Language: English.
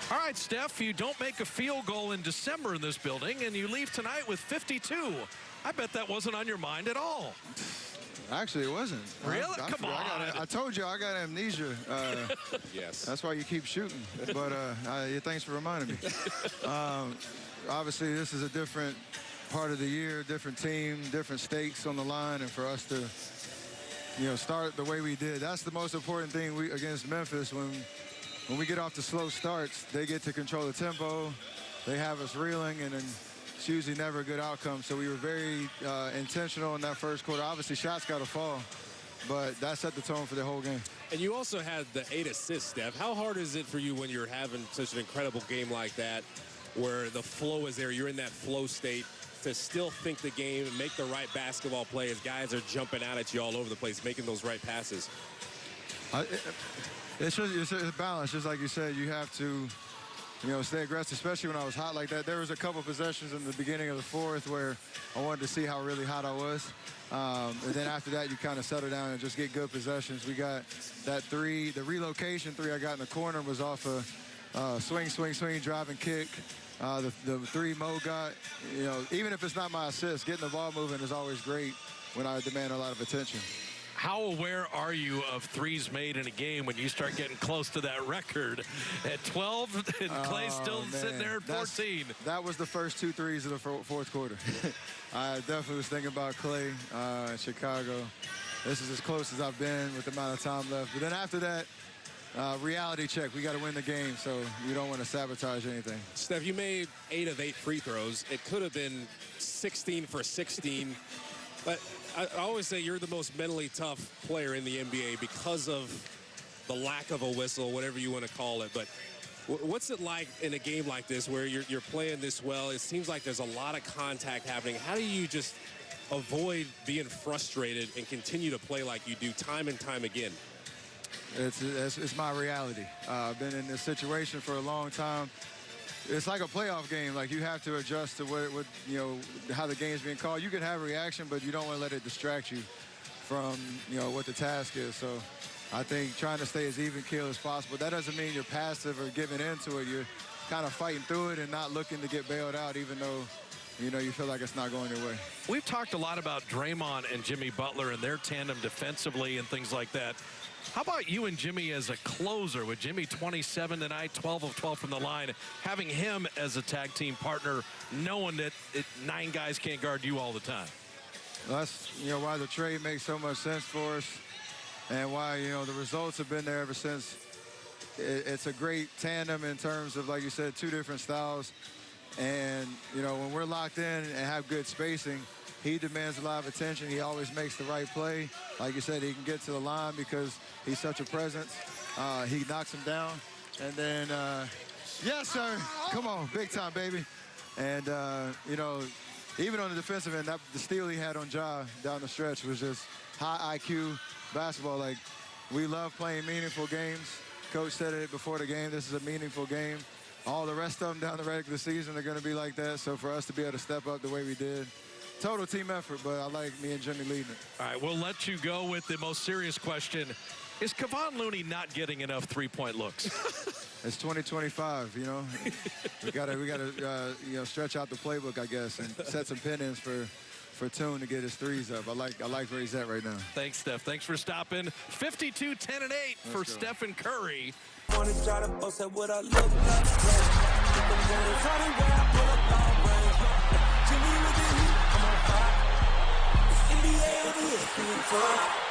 All right, Steph, you don't make a field goal in December in this building, and you leave tonight with 52. I bet that wasn't on your mind at all. Actually, it wasn't. Really? Come on. I told you I got amnesia. Yes. That's why you keep shooting. But yeah, thanks for reminding me. Obviously, this is a different part of the year, different team, different stakes on the line, and for us to, start the way we did. That's the most important thing against Memphis. When we get off the slow starts, they get to control the tempo. They have us reeling, and then it's usually never a good outcome. So we were very intentional in that first quarter. Obviously, shots got to fall, but that set the tone for the whole game. And you also had the 8 assists, Steph. How hard is it for you when you're having such an incredible game like that, where the flow is there, you're in that flow state, to still think the game and make the right basketball play as guys are jumping out at you all over the place, making those right passes? It's a balance, just like you said. You have to, stay aggressive, especially when I was hot like that. There was a couple possessions in the beginning of the fourth where I wanted to see how really hot I was. And then after that, you kind of settle down and just get good possessions. We got that three, the relocation three I got in the corner was off a swing, drive and kick. The three Mo got, even if it's not my assist, getting the ball moving is always great when I demand a lot of attention. How aware are you of threes made in a game when you start getting close to that record at 12 and Klay still sitting there at 14? That was the first 2 threes of the fourth quarter. I definitely was thinking about Klay in Chicago. This is as close as I've been with the amount of time left. But then after that, reality check. We got to win the game, so you don't want to sabotage anything. Steph, you made 8 of 8 free throws. It could have been 16 for 16. But I always say you're the most mentally tough player in the NBA because of the lack of a whistle, whatever you want to call it. But what's it like in a game like this where you're playing this well? It seems like there's a lot of contact happening. How do you just avoid being frustrated and continue to play like you do time and time again? It's my reality. I've been in this situation for a long time. It's like a playoff game. Like, you have to adjust to what how the game's being called. You can have a reaction, but you don't want to let it distract you from, what the task is. So I think trying to stay as even keel as possible. That doesn't mean you're passive or giving into it. You're kind of fighting through it and not looking to get bailed out, even though, you feel like it's not going your way. We've talked a lot about Draymond and Jimmy Butler and their tandem defensively and things like that. How about you and Jimmy as a closer, with Jimmy 27 tonight, 12 of 12 from the line, having him as a tag team partner, knowing that 9 guys can't guard you all the time? That's, why the trade makes so much sense for us and why, the results have been there ever since. It's a great tandem in terms of, like you said, 2 different styles. And, when we're locked in and have good spacing, he demands a lot of attention. He always makes the right play. Like you said, he can get to the line because he's such a presence. He knocks him down. And then, yes, sir. Come on, big time, baby. And, even on the defensive end, the steal he had on Ja down the stretch was just high IQ basketball. Like, we love playing meaningful games. Coach said it before the game. This is a meaningful game. All the rest of them down the regular season are going to be like that. So for us to be able to step up the way we did, total team effort, but I like me and Jimmy leading it. All right, we'll let you go with the most serious question. Is Kevon Looney not getting enough three-point looks? It's 2025, We gotta stretch out the playbook, I guess, and set some pin-ins for Tune to get his threes up. I like where he's at right now. Thanks, Steph. Thanks for stopping. 52, 10, and 8 for Stephen Curry. Wanna try to post at what I look like. Jimmy with the heat, I'm on fire. It's NBA, I'm here,